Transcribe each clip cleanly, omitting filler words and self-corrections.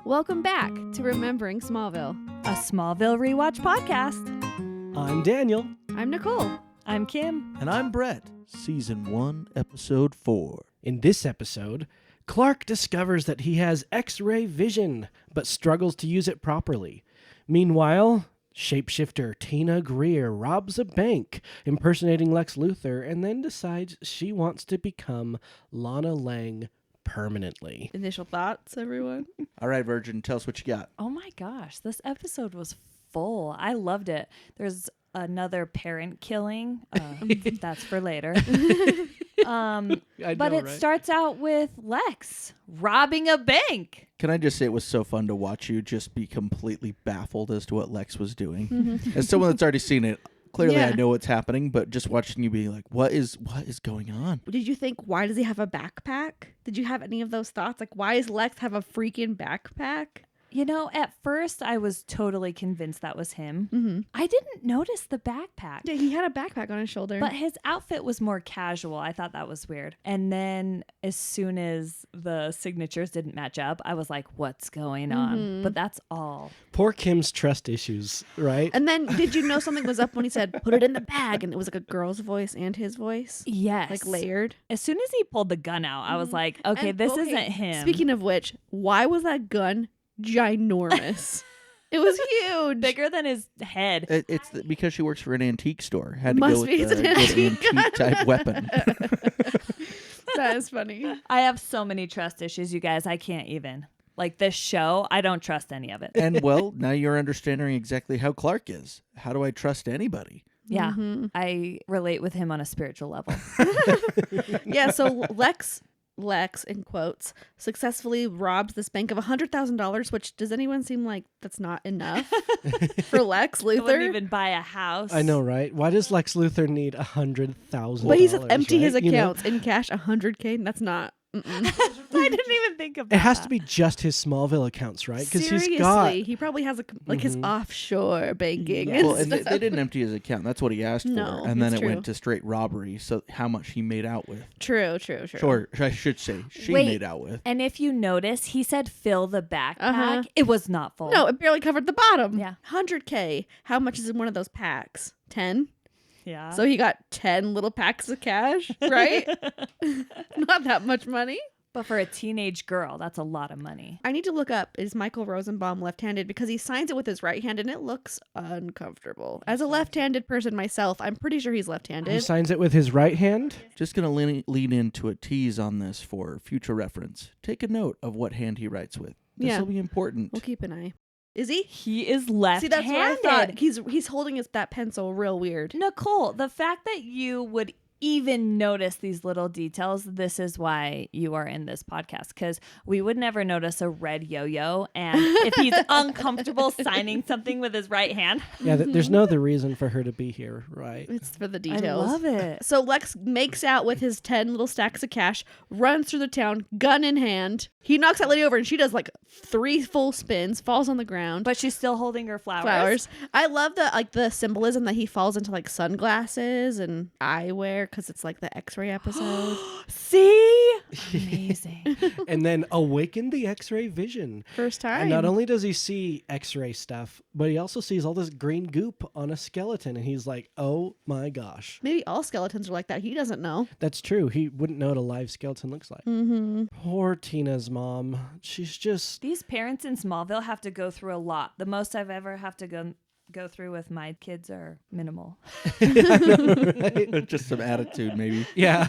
Welcome back to Remembering Smallville, a Smallville rewatch podcast. I'm Daniel. I'm Nicole. I'm Kim. And I'm Brett. Season 1, Episode 4. In this episode, Clark discovers that he has X-ray vision, but struggles to use it properly. Meanwhile, shapeshifter Tina Greer robs a bank, impersonating Lex Luthor, and then decides she wants to become Lana Lang permanently. Initial thoughts, everyone? All right, Virgin, tell us what you got. Oh my gosh, this episode was full. I loved it. There's another parent killing. That's for later. But it starts out with Lex robbing a bank. Can I just say it was so fun to watch you just be completely baffled as to what Lex was doing? As someone that's already seen it, clearly I know what's happening, but just watching you be like, what is going on? Did you think, why does he have a backpack? Did you have any of those thoughts? Like, why does Lex have a freaking backpack? You know, at first I was totally convinced that was him. Mm-hmm. I didn't notice the backpack. Yeah, he had a backpack on his shoulder. But his outfit was more casual. I thought that was weird. And then as soon as the signatures didn't match up, I was like, what's going on? But that's all. Poor Kim's trust issues, right? And then did you know something was up when he said, put it in the bag? And it was like a girl's voice and his voice? Yes. Like layered? As soon as he pulled the gun out, I was like, okay, this isn't him. Speaking of which, why was that gun ginormous? It was huge. Bigger than his head. It's because she works for an antique store. Had to Must go be, with it's a an good antique antique type weapon. That is funny. I have so many trust issues, you guys. I can't even. Like this show, I don't trust any of it. And well, now you're understanding exactly how Clark is. How do I trust anybody? Yeah, I relate with him on a spiritual level. Yeah, so Lex, in quotes, successfully robs this bank of $100,000, which does anyone seem like that's not enough for Lex He wouldn't Luthor? even buy a house. I know, right? Why does Lex Luthor need $100,000? But he's empty his right? You know? accounts in cash, $100K. That's not. I didn't even think of that. It has to be just his Smallville accounts, right? Because Seriously, he's got. he probably has his offshore banking. Yeah. And Well, and stuff. they didn't empty his account. That's what he asked No, for. And then it's it true. went to straight robbery. So how much he made out with. True. Sure, I should say she Wait. made out with. And if you notice, he said fill the backpack. Uh-huh. It was not full. No, it barely covered the bottom. Yeah. 100K. How much is in one of those packs? 10? Yeah. So he got 10 little packs of cash, right? Not that much money. But for a teenage girl, that's a lot of money. I need to look up, is Michael Rosenbaum left-handed? Because he signs it with his right hand and it looks uncomfortable. As a left-handed person myself, I'm pretty sure he's He left-handed. signs it with his right hand. Just going to lean into a tease on this for future reference. Take a note of what hand he writes with. This Yeah. will be important. We'll keep an eye. Is he? He is left-handed. See, that's what I thought. He's holding that pencil real weird. Nicole, the fact that you would even notice these little details, this is why you are in this podcast, because we would never notice a red yo-yo, and if he's uncomfortable signing something with his right hand. Yeah, there's no other reason for her to be here, right? It's for the details. I love it. So Lex makes out with his 10 little stacks of cash, runs through the town, gun in hand. He knocks that lady over and she does like 3 full spins, falls on the ground. But she's still holding her flowers. I love the symbolism that he falls into like sunglasses and eyewear because it's like the X-ray episode. See? Amazing. And then awaken the X-ray vision. First time. And not only does he see X-ray stuff, but he also sees all this green goop on a skeleton, and he's like, "Oh my gosh!" Maybe all skeletons are like that. He doesn't know. That's true. He wouldn't know what a live skeleton looks like. Mm-hmm. Poor Tina's mom. She's just. These parents in Smallville have to go through a lot. The most I've ever have to go through with my kids are minimal. Just some attitude, maybe. Yeah,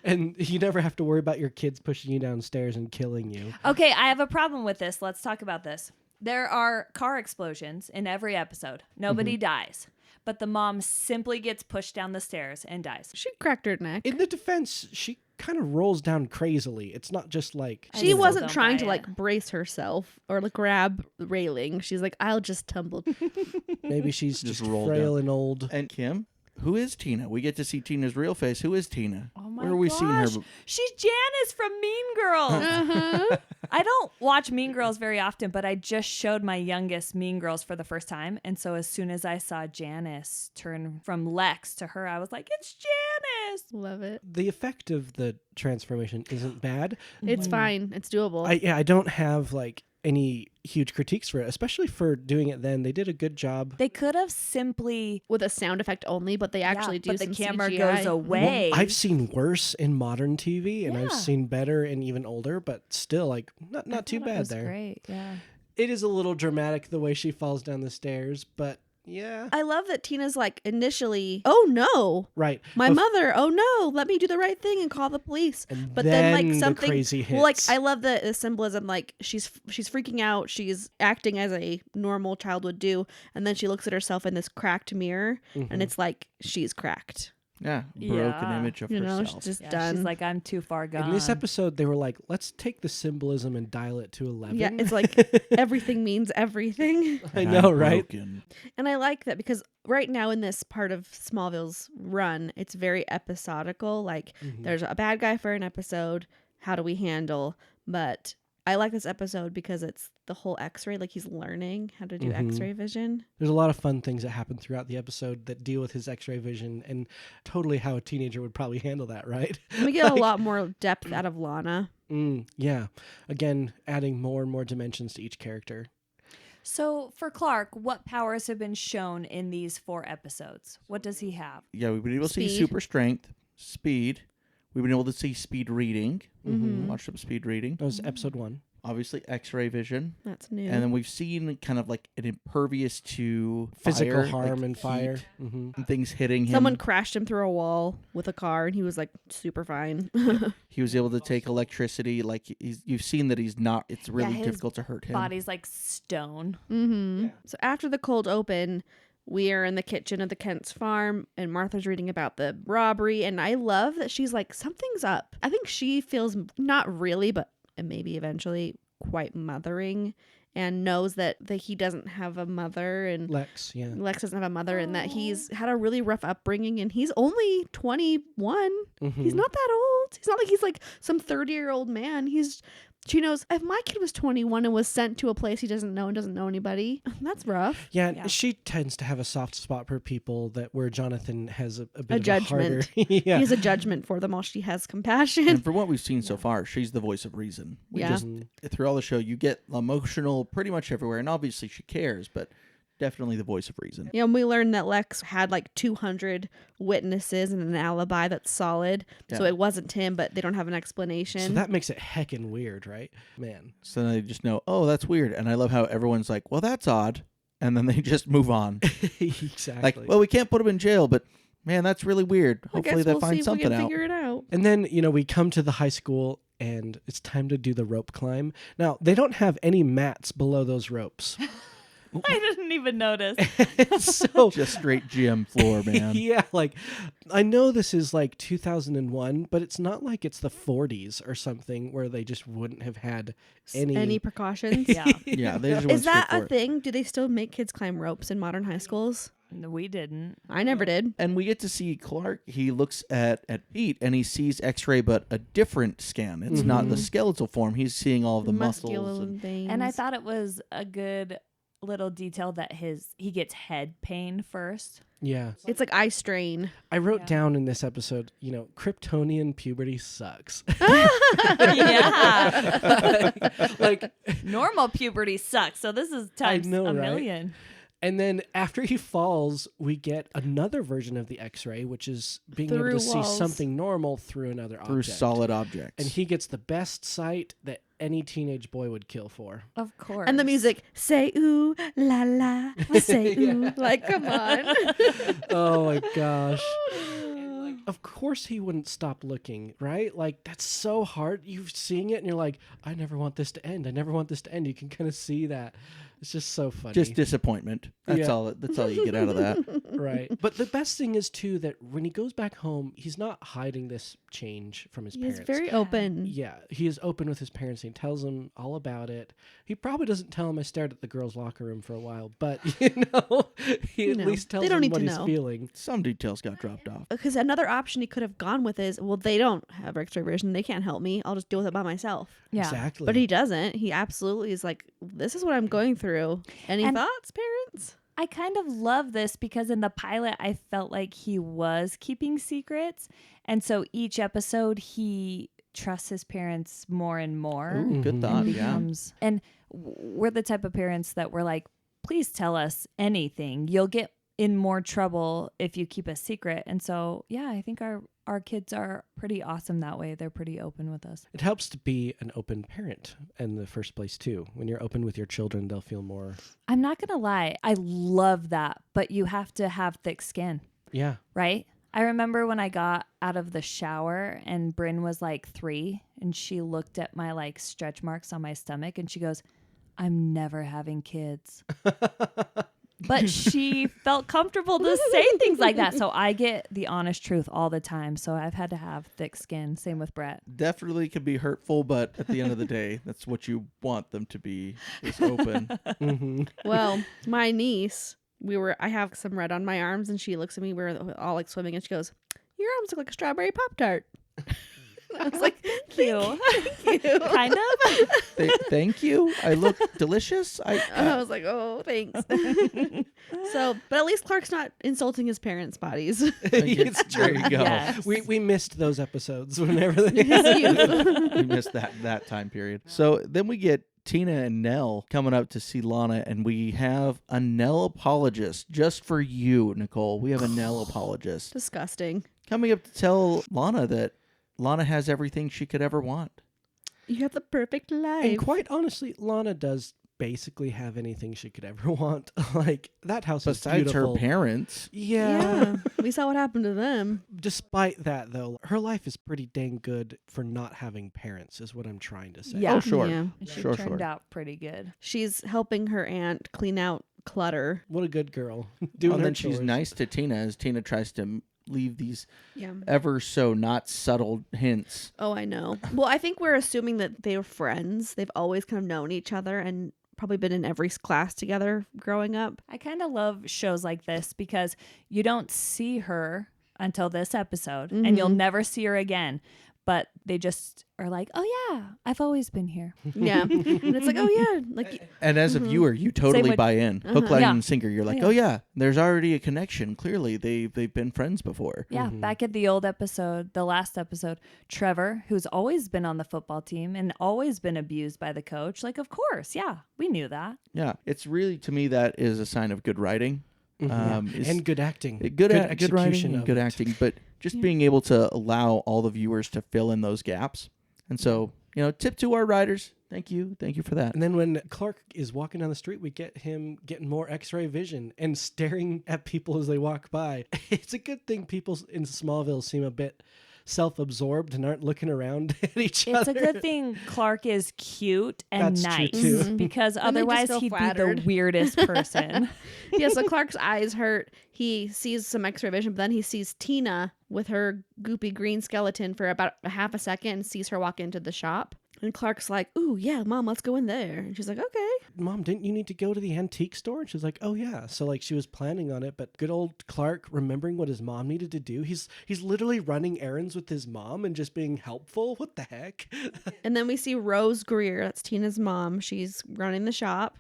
and you never have to worry about your kids pushing you downstairs and killing you. Okay, I have a problem with this. Let's talk about this. There are car explosions in every episode. Nobody dies. But the mom simply gets pushed down the stairs and dies. She cracked her neck. In the defense, she kind of rolls down crazily. It's not just like I She still wasn't don't trying buy to it. like brace herself or like grab the railing. She's like, I'll just tumble. maybe she's Just just roll frail down. and old. And Kim, who is Tina? We get to see Tina's real face. Who is Tina? Oh my Where are we seeing her? gosh. She's Janice from Mean Girls. Uh-huh. I don't watch Mean Girls very often, but I just showed my youngest Mean Girls for the first time. And so as soon as I saw Janice turn from Lex to her, I was like, it's Janice. Love it. The effect of the transformation isn't bad. It's fine. It's doable. I don't have like any huge critiques for it, especially for doing it then. They did a good job. They could have simply with a sound effect only, but they actually do but the some camera CGI. goes away. Well, I've seen worse in modern TV, and I've Yeah. seen better and even older, but still, like, not too thought it bad was there. Great, yeah. It is a little dramatic the way she falls down the stairs, but yeah. I love that Tina's like initially, oh no, Right. my Bef- mother, oh no, let me do the right thing and call the police. And But then like the something crazy hits. well, like I love the symbolism, like she's freaking out, she's acting as a normal child would do, and then she looks at herself in this cracked mirror and it's like she's cracked. Yeah, broken Yeah. image of You know, herself. she's just Yeah, done. she's like, I'm too far gone. In this episode, they were like, let's take the symbolism and dial it to 11. Yeah, it's like everything means everything. I And know, I'm right? broken. And I like that because right now in this part of Smallville's run, it's very episodical. Like there's a bad guy for an episode. How do we handle? But I like this episode because it's the whole X-ray. Like he's learning how to do X-ray vision. There's a lot of fun things that happen throughout the episode that deal with his X-ray vision and totally how a teenager would probably handle that, right? And we get a lot more depth out of Lana. Yeah. Again, adding more and more dimensions to each character. So for Clark, what powers have been shown in these 4 episodes? What does he have? Yeah, we've been able to see Speed. super strength, speed. We've been able to see speed reading. Watch some speed reading. That was episode 1. Obviously, X-ray vision. That's new. And then we've seen kind of like an impervious to Physical fire, harm like and fire. heat Mm-hmm. and things hitting him. Someone crashed him through a wall with a car and he was like super fine. He was able to take electricity. Like you've seen that he's not. It's really his difficult to hurt him. Body's like stone. So after the cold open, we are in the kitchen of the Kent's farm and Martha's reading about the robbery. And I love that she's like, something's up. I think she feels not really, but maybe eventually quite mothering and knows that he doesn't have a mother and Lex, yeah. Lex doesn't have a mother and that he's had a really rough upbringing and he's only 21. He's not that old. He's not like he's like some 30-year-old man. She knows if my kid was 21 and was sent to a place he doesn't know and doesn't know anybody, that's rough. Yeah, she tends to have a soft spot for people that where Jonathan has a bit A of judgment. a harder. Yeah. He has a judgment for them while she has compassion. And from what we've seen so far, she's the voice of reason. We Yeah. just through all the show, you get emotional pretty much everywhere, and obviously she cares, but definitely the voice of reason. You know, and we learned that Lex had like 200 witnesses and an alibi that's solid. So Yeah. it wasn't him, but they don't have an explanation. So that makes it heckin' weird, right? Man. So then they just know, oh, that's weird. And I love how everyone's like, well, that's odd. And then they just move on. Exactly. Like, well, we can't put him in jail, but man, that's really weird. I Hopefully guess they'll we'll see find if we something can out. figure it out. And then, we come to the high school and it's time to do the rope climb. Now, they don't have any mats below those ropes. I didn't even notice. So, Just straight gym floor, man. yeah, like, I know this is like 2001, but it's not like it's the 40s or something where they just wouldn't have had any Precautions? Yeah. Yeah, they just Is went that straight a for it. thing? Do they still make kids climb ropes in modern high schools? We didn't. I never did. And we get to see Clark. He looks at Pete and he sees X-ray, but a different scan. It's not the skeletal form. He's seeing all of the muscles. Muscular And things. And I thought it was a good little detail that he gets head pain first. Yeah. it's like eye strain. I wrote down in this episode, Kryptonian puberty sucks. Yeah. Like, Normal puberty sucks. So this is times know, a right? million. and then after he falls, we get another version of the X-ray, which is being able Through to see walls. something normal through another through object. solid objects. And he gets the best sight that any teenage boy would kill for. Of course. And the music, say ooh, la la, say ooh. Like, come on. Oh my gosh. Of course he wouldn't stop looking, right? Like, that's so hard. You're seeing it and you're like, I never want this to end. I never want this to end. You can kind of see that. It's just so funny. just disappointment. That's Yeah. all. That's all you get out of that. Right. But the best thing is, too, that when he goes back home, he's not hiding this change from his He's parents. very open. Yeah, he is open with his parents. And he tells them all about it. He probably doesn't tell them I stared at the girls' locker room for a while, but he at least tells They don't them need what to he's know. feeling. Some details got dropped off. Because another option he could have gone with is, well, they don't have X-ray vision. They can't help me. I'll just deal with it by myself. Yeah. Exactly. But he doesn't. He absolutely is like, this is what I'm going through. Any And- thoughts, parents? I kind of love this because in the pilot, I felt like he was keeping secrets. And so each episode, he trusts his parents more and more. Ooh, good Mhm. thought. And Yeah. becomes, and we're the type of parents that we're like, please tell us anything. You'll get in more trouble if you keep a secret. And so, yeah, I think our kids are pretty awesome that way. They're pretty open with us. It helps to be an open parent in the first place, too. When you're open with your children, they'll feel more. I'm not going to lie. I love that, but you have to have thick skin, Yeah. right? I remember when I got out of the shower and Bryn was like 3 and she looked at my like stretch marks on my stomach and she goes, I'm never having kids. But she felt comfortable to say things like that. So I get the honest truth all the time. So I've had to have thick skin. Same with Brett. Definitely can be hurtful, but at the end of the day, that's what you want them to be, is open. Mm-hmm. Well, my niece, I have some red on my arms, and she looks at me. We're all like swimming, and she goes, "Your arms look like a strawberry Pop-Tart." I was like, Thank you. "Thank you." Kind of. Thank you. I look delicious. I was like, "Oh, thanks." So, but at least Clark's not insulting his parents' bodies. It's true. There you go. Yes. We missed those episodes whenever they. We missed that time period. So then we get Tina and Nell coming up to see Lana, and we have a Nell apologist just for you, Nicole. We have a Nell apologist Disgusting. coming up to tell Lana that Lana has everything she could ever want. You have the perfect life. And quite honestly, Lana does basically have anything she could ever want. Like, that house is Besides her beautiful. parents. Yeah. We saw what happened to them. Despite that, though, her life is pretty dang good for not having parents, is what I'm trying to say. Yeah. Oh, sure. Yeah. And she Sure, turned sure. out pretty good. She's helping her aunt clean out clutter. What a good girl. And Doing her then she's chores. nice to Tina as Tina tries to leave these Yeah. ever so not subtle hints. Oh, I know. Well, I think we're assuming that they were friends. They've always kind of known each other and probably been in every class together growing up. I kind of love shows like this because you don't see her until this episode and you'll never see her again. But they just are like, oh, yeah, I've always been here. Yeah. And it's like, oh, yeah. Like, And as a viewer, you totally with- buy in. Hook, line, Yeah. and sinker. You're like, Yeah. oh yeah, there's already a connection. Clearly, they've been friends before. Yeah, back at the old episode, the last episode, Trevor, who's always been on the football team and always been abused by the coach. Like, of course, yeah, we knew that. Yeah, it's really, to me, that is a sign of good writing. Is- And good acting. good execution writing and of good it. acting, but just being able to allow all the viewers to fill in those gaps. And so, tip to our writers. Thank you for that. And then when Clark is walking down the street, we get him getting more X-ray vision and staring at people as they walk by. It's a good thing people in Smallville seem a bit self-absorbed and aren't looking around at each It's other. a good thing Clark is cute and That's true, nice too. because And they just otherwise feel he'd flattered. be the weirdest person. yeah, so Clark's eyes hurt. He sees some X-ray vision, but then he sees Tina with her goopy green skeleton for about a half a second and sees her walk into the shop. And Clark's like, ooh, yeah, Mom, let's go in there. And she's like, okay. Mom, didn't you need to go to the antique store? And she's like, oh yeah. So like she was planning on it, but good old Clark remembering what his mom needed to do. He's literally running errands with his mom and just being helpful. What the heck? And then we see Rose Greer. That's Tina's mom. She's running the shop.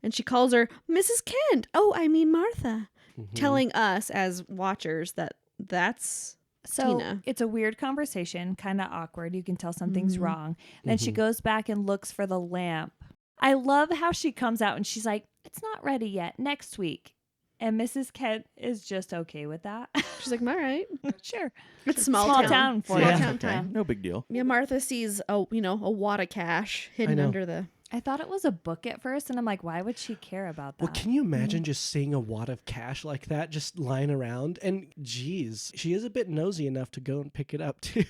And she calls her Mrs. Kent. Oh, I mean Martha. Telling us as watchers that that's So Tina. it's a weird conversation, kind of awkward. You can tell something's wrong. Then she goes back and looks for the lamp. I love how she comes out and she's like, it's not ready yet, next week. And Mrs. Kent is just okay with that. She's like, all right. Sure. It's small town for Small you. town Okay, town. no big deal. Yeah, Martha sees a wad of cash hidden know. under the. I thought it was a book at first, and I'm like, why would she care about that? Well, can you imagine just seeing a wad of cash like that just lying around? And geez, she is a bit nosy enough to go and pick it up too,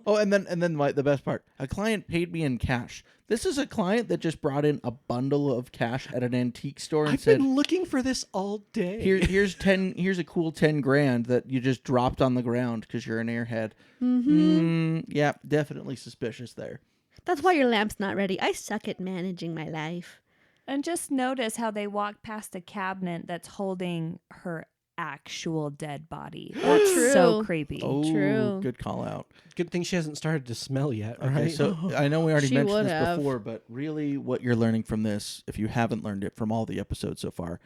Oh, and then the best part. A client paid me in cash. This is a client that just brought in a bundle of cash at an antique store and I've said, been looking for this all day. here's a cool 10 grand that you just dropped on the ground because you're an airhead. Yeah, definitely suspicious there. That's why your lamp's not ready. I suck at managing my life. And just notice how they walk past a cabinet that's holding her actual dead body. That's True. so creepy. Oh, True. good call out. Good thing she hasn't started to smell yet, Okay, right? so I know we already She mentioned would this have. before, but really what you're learning from this, if you haven't learned it from all the episodes so far,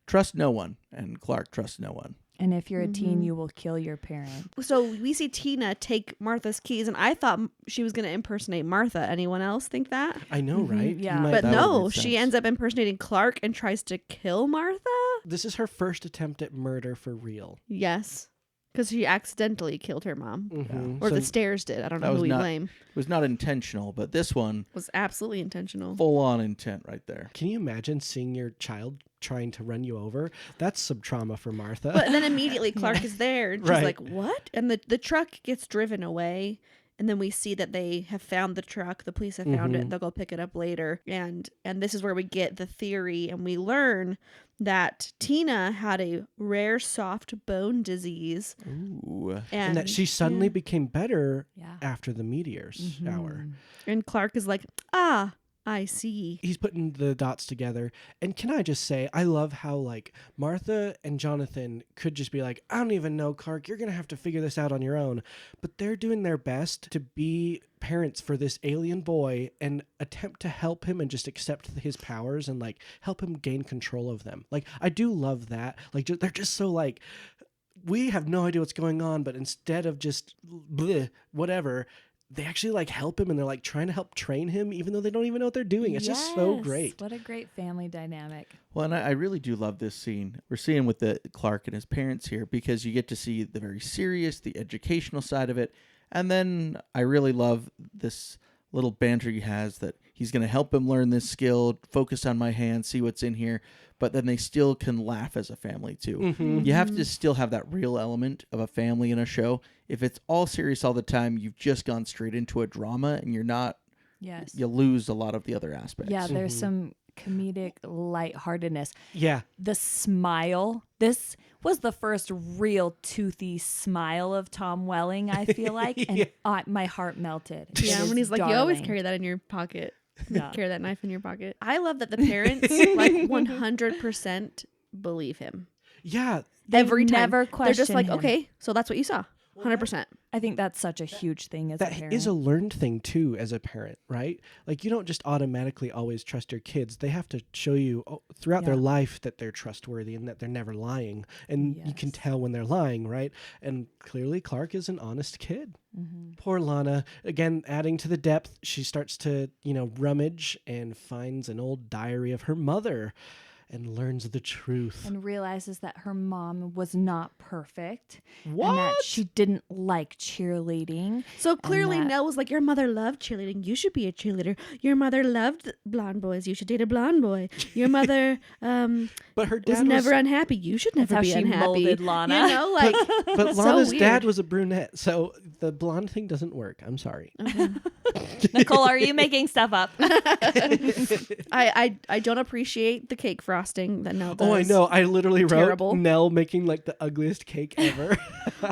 trust no one, and Clark trusts no one. And if you're a teen, you will kill your parent. So we see Tina take Martha's keys, and I thought she was going to impersonate Martha. Anyone else think that? I know, right? yeah. You might- But that no, would make she sense. ends up impersonating Clark and tries to kill Martha. This is her first attempt at murder for real. Yes, because she accidentally killed her mom. Mhm. Or So- the stairs did. I don't That know who was we not- blame. It was not intentional, but this one, It was absolutely intentional. full on intent right there. Can you imagine seeing your child trying to run you over? That's some trauma for Martha. But then immediately Clark is there, and she's Right. like, "What?" And the truck gets driven away, and then we see that they have found the truck. The police have found it. They'll go pick it up later, and this is where we get the theory, and we learn that Tina had a rare soft bone disease, Ooh. and that she suddenly yeah. became better Yeah. after the meteors hour. And Clark is like, "Ah, I see." He's putting the dots together. And can I just say, I love how like Martha and Jonathan could just be like, I don't even know, Clark, you're going to have to figure this out on your own. But they're doing their best to be parents for this alien boy and attempt to help him and just accept his powers and like help him gain control of them. Like, I do love that. Like, they're just so like, we have no idea what's going on, but instead of just bleh, whatever, they actually like help him and they're like trying to help train him even though they don't even know what they're doing. It's just so Yes. great. What a great family dynamic. Well, and I really do love this scene. We're seeing with the Clark and his parents here because you get to see the very serious, the educational side of it. And then I really love this little banter he has that he's going to help him learn this skill, focus on my hand, see what's in here. But then they still can laugh as a family too. Mm-hmm. You have to still have that real element of a family in a show. If it's all serious all the time, you've just gone straight into a drama and you're not, Yes. you lose a lot of the other aspects. Yeah, there's some comedic lightheartedness. Yeah. The smile. This was the first real toothy smile of Tom Welling, I feel like. And my heart melted. It Yeah, is when he's like, "You always darling. carry that in your pocket." Yeah. Carry that knife in your pocket. I love that the parents like 100% believe him. Yeah. They Every time. never They're just question like, him. "Okay, so that's what you saw." 100%. I think that's such a huge thing as a That parent. is a learned thing too as a parent, right? Like you don't just automatically always trust your kids. They have to show you throughout their Yeah. life that they're trustworthy and that they're never lying. And you can Yes. tell when they're lying, right? And clearly Clark is an honest kid. Mm-hmm. Poor Lana, again, adding to the depth, she starts to, rummage and finds an old diary of her mother and learns the truth. and realizes that her mom was not perfect and that What? she didn't like cheerleading. So clearly that- Nell was like, "Your mother loved cheerleading. You should be a cheerleader. Your mother loved blonde boys. You should date a blonde boy. Your mother But her was dad never unhappy. You should That's never how be she unhappy." molded Lana. You know, like But so Lana's dad weird. was a brunette, so the blonde thing doesn't work. I'm sorry. Nicole, are you making stuff up? I don't appreciate the cake frosting that Nell does. Oh, I know. I literally wrote Terrible. Nell making like the ugliest cake ever.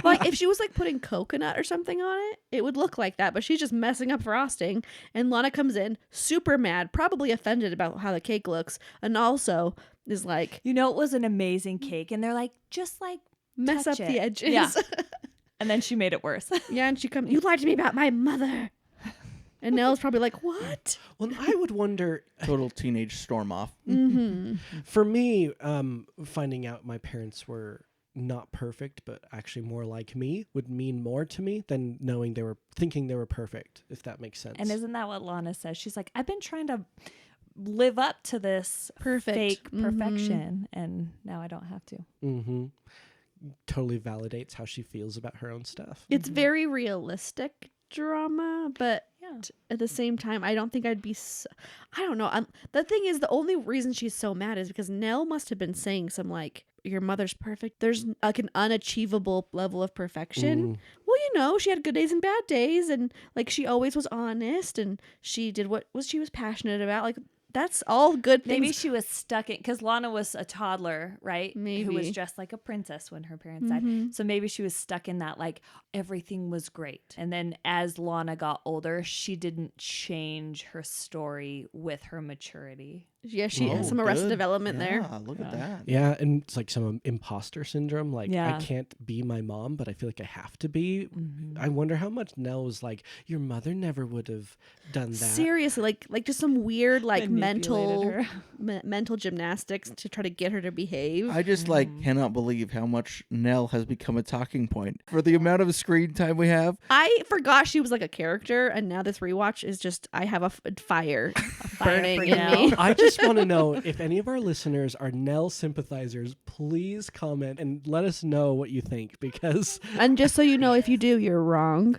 Like if she was like putting coconut or something on it, it would look like that. But she's just messing up frosting. And Lana comes in super mad, probably offended about how the cake looks, and also is like, You know, it was an amazing cake. And they're like, just like mess up touch the it. edges. Yeah. And then she made it worse. Yeah, and she comes, "You lied to me about my mother." And Nell's probably like, "What?" Well, I would wonder, Total teenage storm off. for me, finding out my parents were not perfect, but actually more like me would mean more to me than knowing thinking they were perfect, if that makes sense. And isn't that what Lana says? She's like, I've been trying to live up to this Perfect. fake perfection, and now I don't have to. Mm-hmm. Totally validates how she feels about her own stuff. It's very realistic drama, but Yeah. at the same time, I don't think I'd be. I don't know. The thing is, the only reason she's so mad is because Nell must have been saying some like, "Your mother's perfect." There's like an unachievable level of perfection. Well, she had good days and bad days, and like she always was honest, and she did what she was passionate about. Like that's all good things. Maybe she was stuck in, because Lana was a toddler, right? Who was Maybe. dressed like a princess when her parents died. So maybe she was stuck in that, like, everything was great. And then as Lana got older, she didn't change her story with her maturity. Yeah, she Oh, has some Arrested good. Development there. Yeah, look at that. Yeah, and it's like some imposter syndrome. Like, Yeah. I can't be my mom, but I feel like I have to be. Mm-hmm. I wonder how much Nell was like, your mother never would have done that. Seriously, like just some weird like And manipulated mental gymnastics to try to get her to behave. I just cannot believe how much Nell has become a talking point for the amount of screen time we have. I forgot she was like a character, and now this rewatch is just I have a fire burning for in Nell. me. I just want to know if any of our listeners are Nell sympathizers, please comment and let us know what you think, because And just so you know, if you do, you're wrong.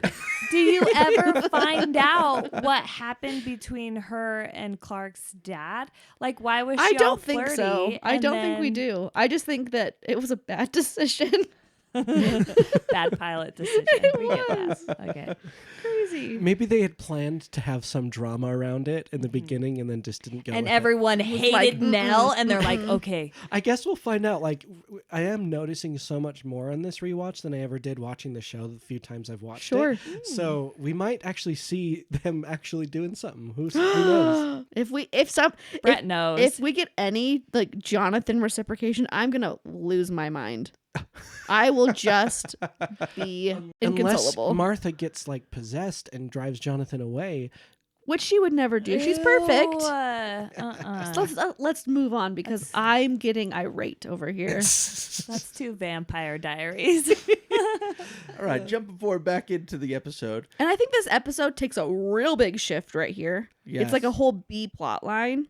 Do you ever find out what happened between her and Clark's dad? Like, why was she I all don't think flirty? so. I And don't think we then- do. I just think that it was a bad decision. Bad pilot decision. We get that. Okay. Crazy. maybe they had planned to have some drama around it in the beginning and then just didn't go And with it. everyone hated like, Nell, and they're like, okay. I guess we'll find out. Like, I am noticing so much more on this rewatch than I ever did watching the show the few times I've watched Sure. it. So we might actually see them actually doing something. Who knows? Brett knows. If we get any like Jonathan reciprocation, I'm gonna lose my mind. I will just be Unless inconsolable. Martha gets like possessed and drives Jonathan away. Which she would never do. She's perfect. Let's move on because I'm getting irate over here. That's two Vampire Diaries. All right, jumping forward back into the episode. And I think this episode takes a real big shift right here. Yes. It's like a whole B plot line.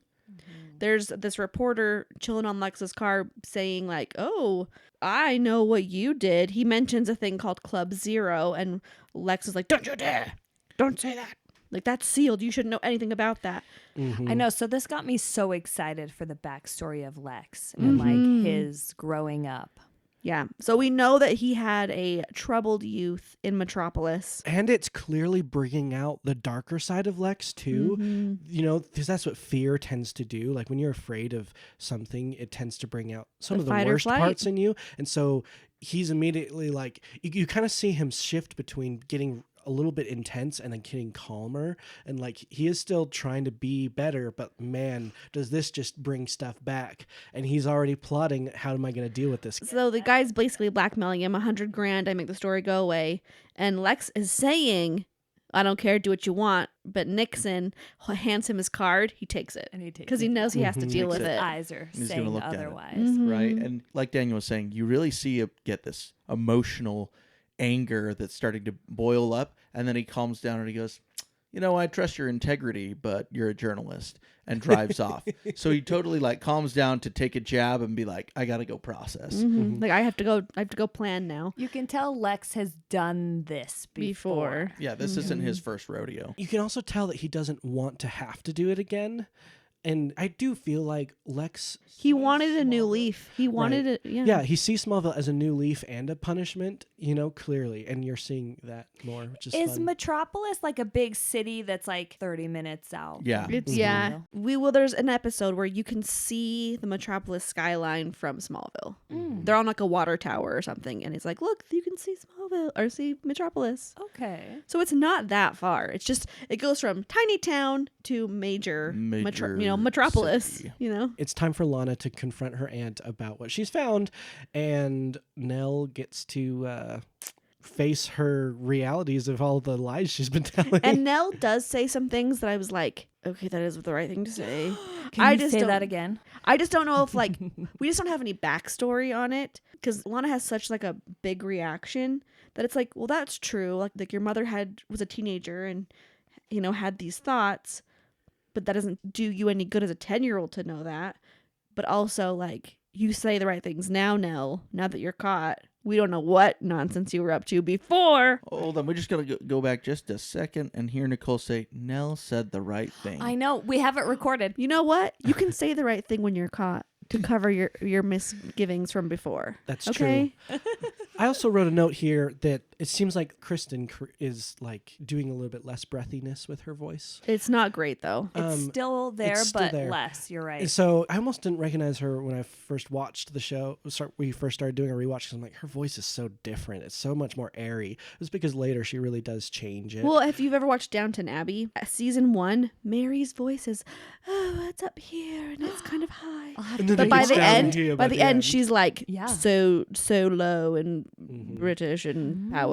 There's this reporter chilling on Lex's car saying like, "Oh, I know what you did." He mentions a thing called Club Zero, and Lex is like, "Don't you dare! Don't say that! Like that's sealed. You shouldn't know anything about that." I know. So this got me so excited for the backstory of Lex and like his growing up. Yeah. So we know that he had a troubled youth in Metropolis. And it's clearly bringing out the darker side of Lex too. You know, because that's what fear tends to do. Like when you're afraid of something, it tends to bring out some The of the fight or worst flight. parts in you. And so he's immediately like, you kind of see him shift between getting a little bit intense and then getting calmer, and like he is still trying to be better, but man, does this just bring stuff back. And he's already plotting, how am I going to deal with this? So the guy's basically blackmailing him, $100,000. I make the story go away. And Lex is saying, "I don't care, do what you want." But Nixon hands him his card. He takes it And he takes because he knows he has to deal Takes with it. it. Eyes are He's gonna saying look at it. otherwise. Right. And like Daniel was saying, you really see him get this emotional anger that's starting to boil up. And then he calms down and he goes, "You know, I trust your integrity, but you're a journalist," and drives off. So he totally like calms down to take a jab and be like, "I got to go process." Like I have to go plan now. You can tell Lex has done this before. Yeah, this isn't his first rodeo. You can also tell that he doesn't want to have to do it again. And I do feel like Lex... He wanted a new leaf. He wanted it. Yeah. Yeah, he sees Smallville as a new leaf and a punishment, you know, clearly. And you're seeing that more, which is Is fun. Metropolis like a big city that's like 30 minutes out? Yeah. It's yeah. There's an episode where you can see the Metropolis skyline from Smallville. They're on like a water tower or something, and it's like, look, you can see Smallville or see Metropolis. Okay. So it's not that far. It's just it goes from tiny town to major metropolis. city. You know. It's time for Lana to confront her aunt about what she's found, and Nell gets to face her realities of all the lies she's been telling. And Nell does say some things that I was like, okay, that is the right thing to say. Can I you just say don't- that again? I just don't know if like we just don't have any backstory on it because Lana has such like a big reaction that it's like, well, that's true. Like your mother was a teenager and had these thoughts, but that doesn't do you any good as a 10-year-old to know that. But also like you say the right things now, Nell. Now that you're caught, we don't know what nonsense you were up to before. Hold on, we're just gonna go back just a second and hear Nicole say, "Nell said the right thing." I know. We have it recorded. You know what? You can say the right thing when you're caught to cover your misgivings from before. That's okay? true. I also wrote a note here that it seems like Kristen is like doing a little bit less breathiness with her voice. It's not great though. It's still there, it's still but there. less. You're right. And so I almost didn't recognize her when I first watched the show. We first started doing a rewatch because I'm like, her voice is so different. It's so much more airy. It's because later she really does change it. Well, if you've ever watched Downton Abbey, season 1, Mary's voice is, "Oh, it's up here and it's kind of high." And then But it by gets the down end, here by the end, she's like Yeah. so low and British and powerful.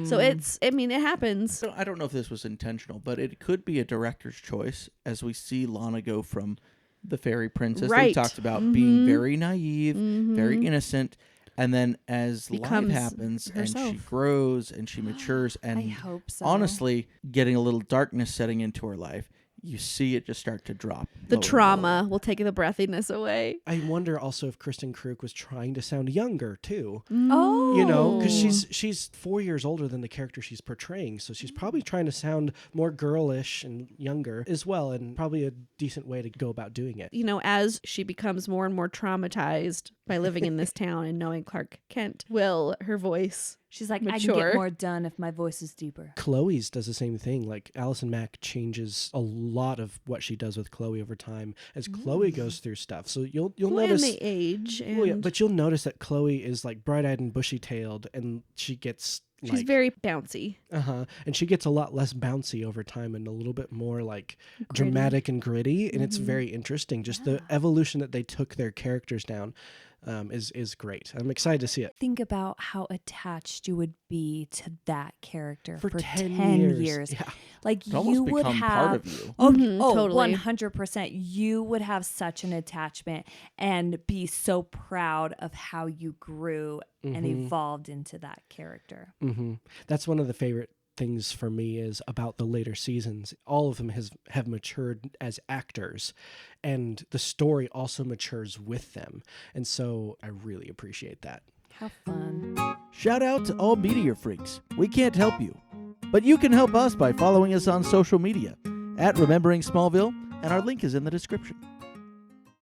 So it happens. So I don't know if this was intentional, but it could be a director's choice as we see Lana go from the fairy princess that we Right. talked about being very naive, very innocent, and then as life Becomes happens and she herself. grows and she matures I and hope so. honestly getting a little darkness setting into her life, you see it just start to drop. The lower and trauma lower. will take the breathiness away. I wonder also if Kristen Krug was trying to sound younger too. Oh. You know, because she's 4 years older than the character she's portraying, so she's probably trying to sound more girlish and younger as well, and probably a decent way to go about doing it. You know, as she becomes more and more traumatized by living in this town and knowing Clark Kent, will her voice She's like, I can mature. get more done if my voice is deeper. Chloe's does the same thing. Like Allison Mack changes a lot of what she does with Chloe over time as Chloe goes through stuff. So you'll well, notice. and they age. And Well, yeah, but you'll notice that Chloe is like bright-eyed and bushy-tailed, and she gets she's like, very bouncy. and she gets a lot less bouncy over time and a little bit more like Gritty. dramatic and gritty, and it's very interesting. Just the evolution that they took their characters down is great. I'm excited to see it. Think about how attached you would be to that character For for 10 10 years. years. Yeah. Like It almost you would become have part of you. Oh, totally. 100%. You would have such an attachment and be so proud of how you grew and evolved into that character. That's one of the favorite things for me is about the later seasons. All of them have matured as actors, and the story also matures with them. And so I really appreciate that. How fun. Shout out to all media freaks. We can't help you, but you can help us by following us on social media at Remembering Smallville, and our link is in the description.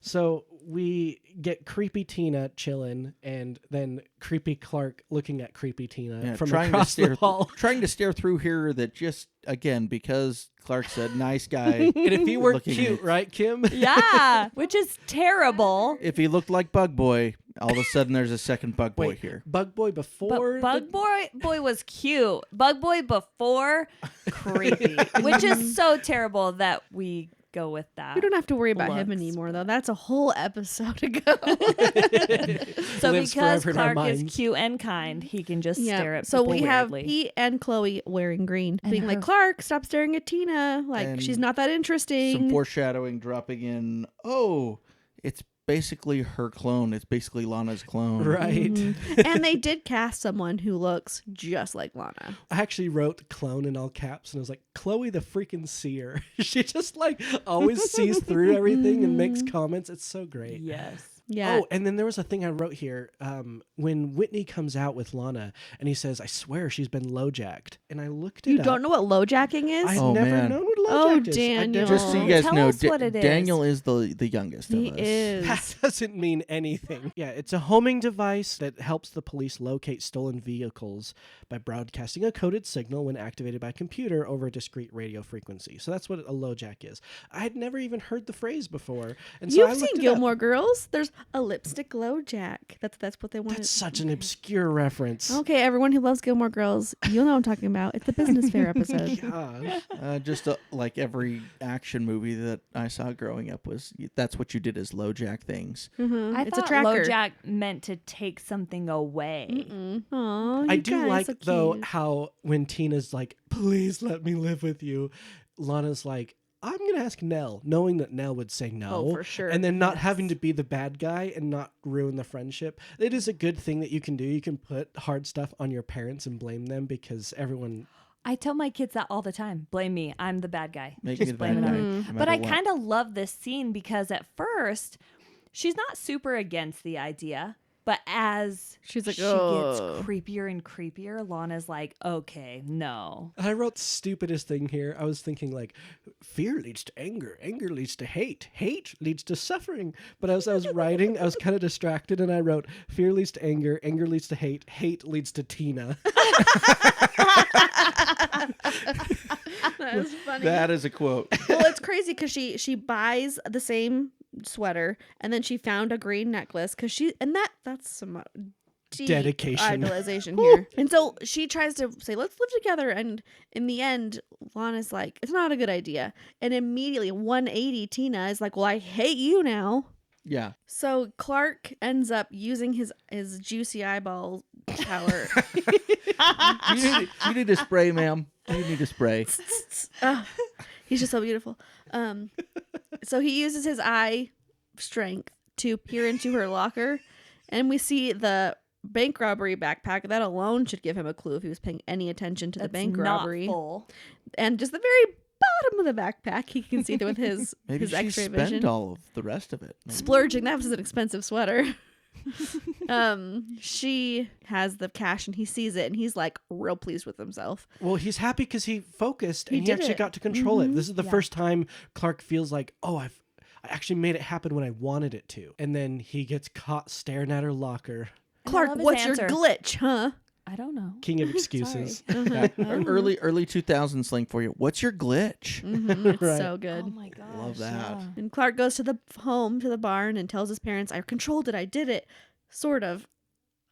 So we get creepy Tina chilling, and then creepy Clark looking at creepy Tina from trying across the hall. trying to stare through here. That just again because Clark said nice guy. And if he were looking cute, at- right, Kim? Yeah, which is terrible. If he looked like Bug Boy, all of a sudden there's a second Bug Boy Wait, here. Bug Boy before? But Bug Boy was cute. Bug Boy before, creepy. Which is so terrible that we go with that. We don't have to worry about him looks. anymore, though. That's a whole episode ago. So Lives because forever in our Clark is minds. cute and kind, he can just stare at So people we have weirdly. Pete and Chloe wearing green, And being like, her- Clark, stop staring at Tina. Like, And she's not that interesting. Some foreshadowing dropping in. Oh, it's basically her clone. It's basically Lana's clone. Right. And they did cast someone who looks just like Lana. I actually wrote clone in all caps, and I was like, Chloe the freaking seer. She just like always sees through everything and makes comments. It's so great. Yes. Yeah. Oh, and then there was a thing I wrote here. When Whitney comes out with Lana, and he says, I swear she's been low-jacked. And I looked it You up. don't know what low-jacking is? I've Oh, never man. known what Oh, low-jacked is. Daniel. Just so you guys Tell know, us what it is. Daniel is the youngest He of us. is. That doesn't mean anything. Yeah, it's a homing device that helps the police locate stolen vehicles by broadcasting a coded signal when activated by computer over a discrete radio frequency. So that's what a LoJack is. I had never even heard the phrase before. And so I You've looked seen it up. Gilmore Girls. There's a lipstick LoJack. That's what they wanted. That's such an obscure reference. Okay, everyone who loves Gilmore Girls, you'll know what I'm talking about. It's the business fair episode. Gosh. Just like every action movie that I saw growing up that's what you did as LoJack things. Mhm. I It's a thought tracker. LoJack meant to take something away. Aw, I you do guys like, so though, cute. how when Tina's like, please let me live with you, Lana's like, I'm going to ask Nell, knowing that Nell would say no. Oh, for sure. And then not Yes. having to be the bad guy and not ruin the friendship. It is a good thing that you can do. You can put hard stuff on your parents and blame them because everyone... I tell my kids that all the time. Blame me. I'm the bad guy. Make Just me the blame bad it guy. on me. no But I matter what. kind of love this scene because at first, she's not super against the idea. But as She's like, she "Oh." gets creepier and creepier, Lana's like, okay, no. I wrote the stupidest thing here. I was thinking like, fear leads to anger. Anger leads to hate. Hate leads to suffering. But as I was writing, I was kind of distracted and I wrote, fear leads to anger. Anger leads to hate. Hate leads to Tina. That is funny. That is a quote. Well, it's crazy because she buys the same sweater and then she found a green necklace because that's some deep Dedication. idolization here. And so she tries to say, let's live together, and in the end Lana's like, it's not a good idea, and immediately 180 Tina is like, well, I hate you now. Yeah. So Clark ends up using his juicy eyeball power. You need a spray, ma'am. You need a spray. Oh, he's just so beautiful. So he uses his eye strength to peer into her locker, and we see the bank robbery backpack. That alone should give him a clue if he was paying any attention to the bank robbery. Full. And just the very bottom of the backpack, he can see through with his Maybe his she X-ray spent vision. all of the rest of it. Maybe. Splurging. That was an expensive sweater. She has the cash and he sees it and he's like real pleased with himself. Well, he's happy because he focused He and he did actually it. got to control it. This is the Yeah. first time Clark feels like, oh, I actually made it happen when I wanted it to. And then he gets caught staring at her locker. I Clark, love his what's answer. your glitch, huh? I don't know. King of excuses. Uh-huh. Early 2000s slang for you. What's your glitch? It's Right. so good. Oh my gosh. Love that. yeah. And Clark goes to the home, to the barn, and tells his parents, I controlled it, I did it. Sort of.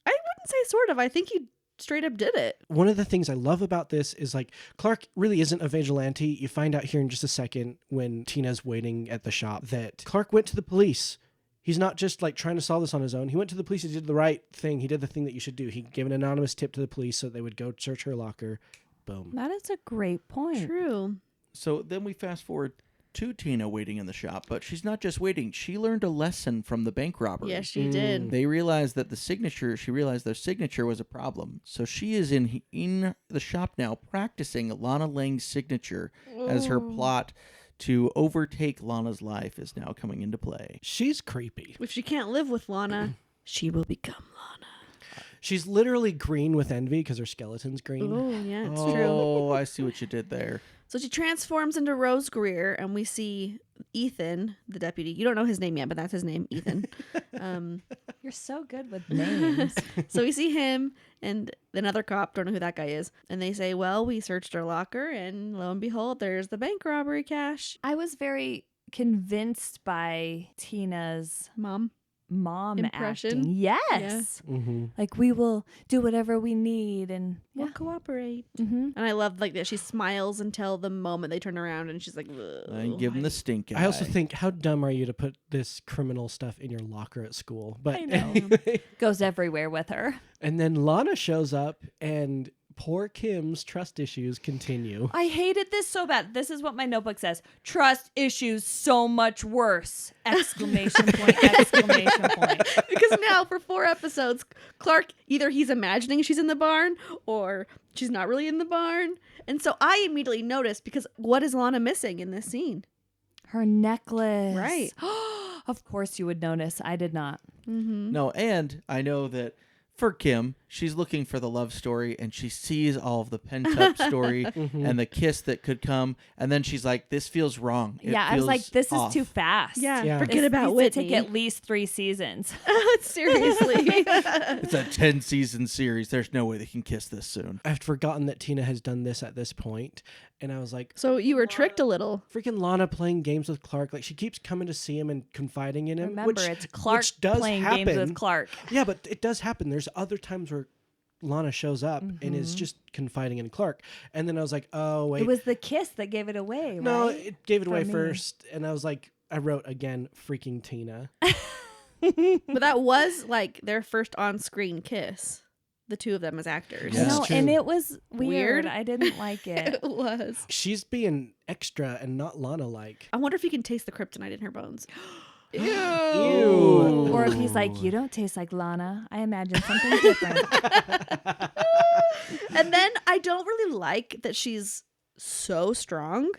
I wouldn't say sort of. I think he straight up did it. One of the things I love about this is like Clark really isn't a vigilante. You find out here in just a second when Tina's waiting at the shop that Clark went to the police. He's not just like trying to solve this on his own. He went to the police and did the right thing. He did the thing that you should do. He gave an anonymous tip to the police so they would go search her locker. Boom. That is a great point. True. So then we fast forward to Tina waiting in the shop, but she's not just waiting. She learned a lesson from the bank robbery. Yes, she did. They realized that she realized their signature was a problem. So she is in the shop now practicing Lana Lang's signature as her plot to overtake Lana's life is now coming into play. She's creepy. If she can't live with Lana, she will become Lana. She's literally green with envy because her skeleton's green. Oh, yeah, it's true. Oh, I see what you did there. So she transforms into Rose Greer, and we see Ethan, the deputy. You don't know his name yet, but that's his name, Ethan. You're so good with names. So we see him and another cop, don't know who that guy is. And they say, well, we searched her locker, and lo and behold, there's the bank robbery cash. I was very convinced by Tina's Mom. impression. Impression? Yes. Mm-hmm. Like, we will do whatever we need. And We'll cooperate. Mm-hmm. And I love like that she smiles until the moment they turn around and she's like, And give him the stink eye. I also think, how dumb are you to put this criminal stuff in your locker at school? But I know. anyway. Goes everywhere with her. And then Lana shows up and poor Kim's trust issues continue. I hated this so bad. This is what my notebook says. Trust issues so much worse. Exclamation point, exclamation point. because now for 4 episodes, Clark, either he's imagining she's in the barn or she's not really in the barn. And so I immediately noticed because what is Lana missing in this scene? Her necklace. Right. Of course you would notice. I did not. No, and I know that for Kim, she's looking for the love story, and she sees all of the pent-up story and the kiss that could come, and then she's like, this feels wrong. It I was like, feels this off. is too fast. Yeah. Forget This about needs Whitney. to take at least 3 seasons. Seriously. It's a 10-season series. There's no way they can kiss this soon. I've forgotten that Tina has done this at this point, and I was like, So you were tricked a little. freaking Lana playing games with Clark. Like, she keeps coming to see him and confiding in him. Remember, it's Clark which does playing happen. games with Clark. Yeah, but it does happen. There's other times where Lana shows up and is just confiding in Clark. And then I was like, oh, wait. It was the kiss that gave it away, right? No, it gave it away me. first. And I was like, I wrote again, freaking Tina. But that was like their first on-screen kiss. The two of them as actors. Yeah. No, That's true. and it was weird. Weird. I didn't like it. It was. She's being extra and not Lana-like. I wonder if you can taste the kryptonite in her bones. Ew. Or if he's like, you don't taste like Lana. I imagine something different. And then I don't really like that she's so strong.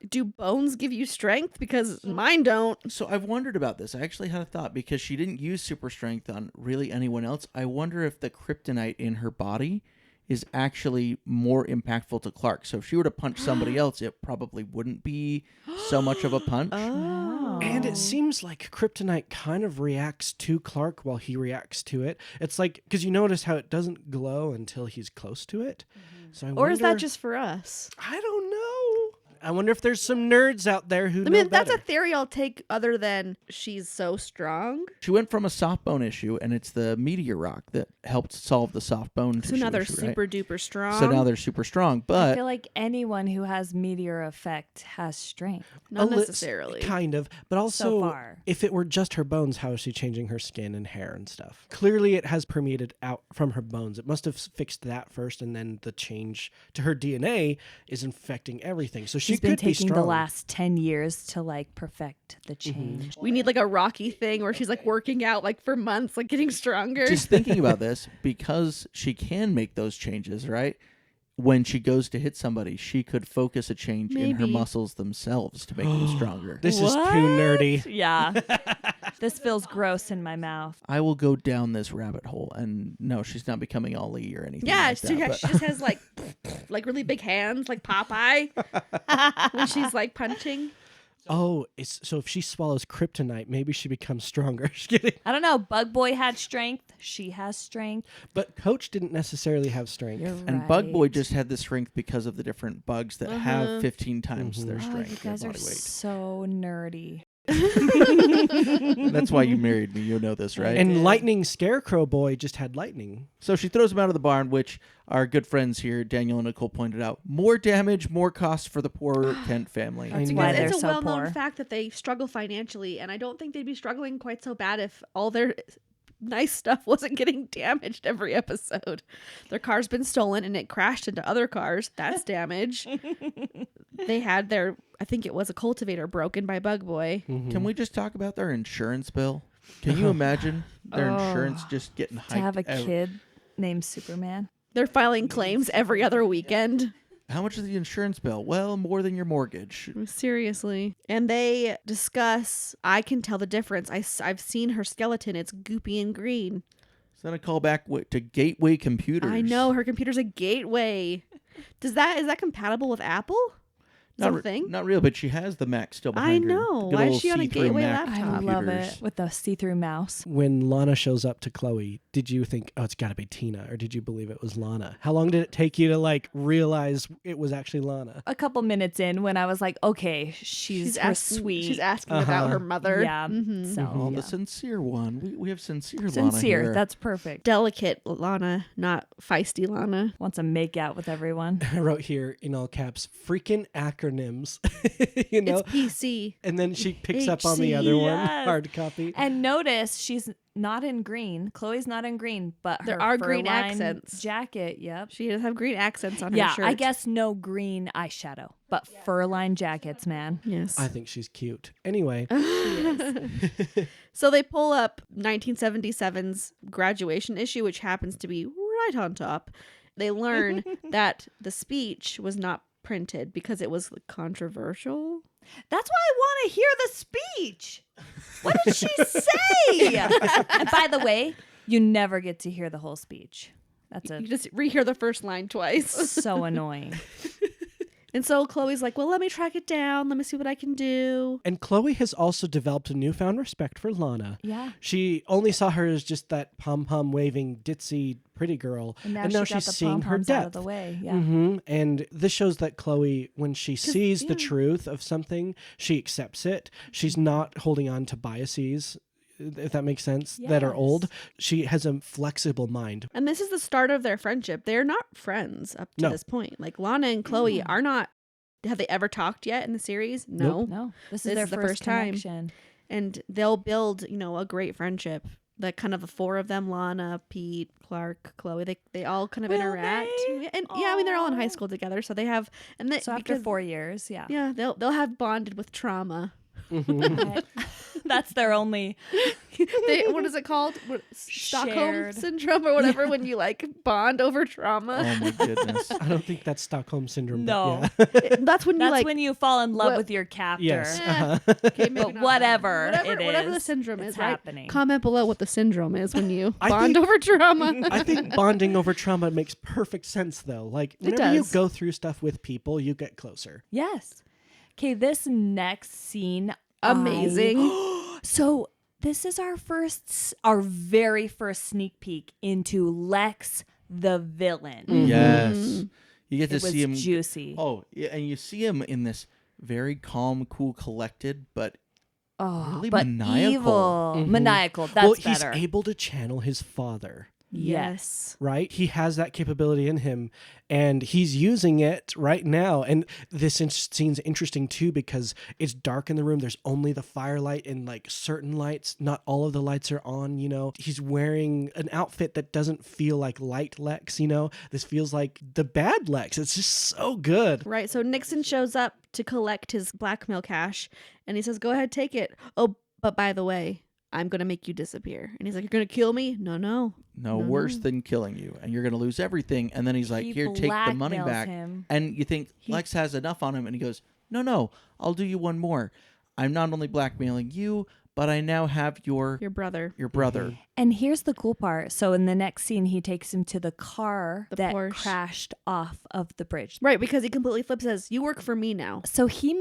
Do bones give you strength? Because mine don't. So I've wondered about this. I actually had a thought because she didn't use super strength on really anyone else. I wonder if the kryptonite in her body is actually more impactful to Clark. So if she were to punch somebody else, it probably wouldn't be so much of a punch. Oh. And it seems like kryptonite kind of reacts to Clark while he reacts to it. It's like, because you notice how it doesn't glow until he's close to it. So I Or is that wonder- just for us? I don't know. I wonder if there's some nerds out there who I know mean, that's better. a theory I'll take other than she's so strong. She went from a soft bone issue, and it's the meteor rock that helped solve the soft bone So tissue now they're issue, right? super duper strong. So now they're super strong, I but feel like anyone who has meteor effect has strength. Not li- necessarily. Kind of. But also, far. if it were just her bones, how is she changing her skin and hair and stuff? Clearly, it has permeated out from her bones. It must have fixed that first, and then the change to her DNA is infecting everything. So she She's been could be taking strong. the last 10 years to like perfect the change. We need like a Rocky thing where she's like working out like for months, like getting stronger. just thinking about this, because she can make those changes, right? When she goes to hit somebody, she could focus a change in her Maybe. muscles themselves to make them stronger. This is too nerdy. Yeah. This feels gross in my mouth. I will go down this rabbit hole, and no, she's not becoming Ali or anything. Yeah, like that, but- she just has like really big hands, like Popeye, when she's like punching. Oh, so if she swallows kryptonite, maybe she becomes stronger. Just kidding. I don't know. Bug Boy had strength. She has strength. But Coach didn't necessarily have strength. You're And right. Bug Boy just had the strength because of the different bugs that have 15 times their Oh, strength, you their guys are body weight. so nerdy. That's why you married me. You know this, right? And Lightning Scarecrow Boy just had lightning. So she throws him out of the barn, which our good friends here, Daniel and Nicole, pointed out. More damage, more cost for the poor Kent family. I know. why Because they're it's a so well-known poor. fact that they struggle financially, and I don't think they'd be struggling quite so bad if all their nice stuff wasn't getting damaged every episode. Their car's been stolen and it crashed into other cars. That's damage. They had their, I think it was a cultivator broken by Bug Boy. Can we just talk about their insurance bill? Can you imagine their insurance just getting hiked? To have a kid named Superman. They're filing claims every other weekend. How much is the insurance bill? Well, more than your mortgage. Seriously. And they discuss, I can tell the difference. I've seen her skeleton. It's goopy and green. Is that a callback to Gateway Computers? I know. Her computer's a gateway. Is that compatible with Apple? Something? Not real, but she has the Mac still behind her. I know. Good Why is old she on a see-through Gateway Mac laptop? I love computers. it. With the see-through mouse. When Lana shows up to Chloe, did you think, oh, it's got to be Tina, or did you believe it was Lana? How long did it take you to like realize it was actually Lana? A couple minutes in when I was like, okay, she's her sweet. She's asking about her mother. Yeah. Mhm. So Oh, yeah. the sincere one. We have sincere Lana Sincere. here. That's perfect. Delicate Lana, not feisty Lana. Wants to make out with everyone. I wrote here in all caps, freaking acronyms, you know? It's PC. And then she picks up on the HC. other one, Yes. hard copy. And notice she's not in green. Chloe's not in green, but There her are green fur-lined accents. jacket. Yep. She does have green accents on her Yeah, shirt. I guess no green eyeshadow, but fur-lined jackets, man. Yes. I think she's cute. Anyway, So they pull up 1977's graduation issue, which happens to be right on top. They learn that the speech was not printed because it was controversial. That's why I want to hear the speech. What did she say? And by the way, you never get to hear the whole speech. That's You just rehear the first line twice. so annoying. And so Chloe's like, well, let me track it down. Let me see what I can do. and Chloe has also developed a newfound respect for Lana. Yeah. She only saw her as just that pom-pom waving ditzy pretty girl. And now, and now she got she's the seeing her pom-poms out of depth. the way. Yeah. And this shows that Chloe, when she sees the yeah. truth of something, she accepts it. She's not holding on to biases, if that makes sense, that are Yes. old. She has a flexible mind. And this is the start of their friendship. They're not friends up to No. this point. Like Lana and Chloe are not. Have they ever talked yet in the series? No. No, this This is their is the first first time. connection. And they'll build, a great friendship. The kind of the four of them, Lana, Pete, Clark, Chloe, they all kind of Will interact. they? And yeah, I mean they're all in high Aw. school together, so they have So after 4 years, yeah. yeah, they'll have bonded with trauma. That's their only What is it called? Stockholm Shared. syndrome or whatever when you like bond over trauma. Oh my goodness. I don't think that's Stockholm syndrome. No. But yeah. That's when you That's like when you fall in love Well, with your captor. Yes. okay, maybe But not whatever that. it whatever the is, syndrome it's is, right? happening. Comment below what the syndrome is when you I bond think- over trauma. I think bonding over trauma makes perfect sense, though. Like, whenever you does. go through stuff with people, you get closer. Yes. Okay, this next scene Amazing. So this is our very first sneak peek into Lex the villain. Yes. You get to It was see him. juicy. Oh, yeah, and you see him in this very calm, cool, collected, but really but maniacal. evil. Mhm. Maniacal. That's well, better. he's able to channel his father. Yes. Right? He has that capability in him and he's using it right now. And this scene's interesting too because it's dark in the room. There's only the firelight and like certain lights. Not all of the lights are on, you know. He's wearing an outfit that doesn't feel like light Lex, you know. This feels like the bad Lex. It's just so good. Right. So Nixon shows up to collect his blackmail cash and he says, go ahead, take it. Oh, but by the way, I'm going to make you disappear. And he's like, you're going to kill me? No. No, worse than killing you, and you're going to lose everything. And then he's like, He here, take the money blackmails back. him. And you think Lex has enough on him, and he goes, no, I'll do you one more. I'm not only blackmailing you, but I now have your brother. brother. And here's the cool part. So in the next scene, he takes him to the car The that Porsche. crashed off of the bridge. Right, because he completely flips, says, you work for me now. So he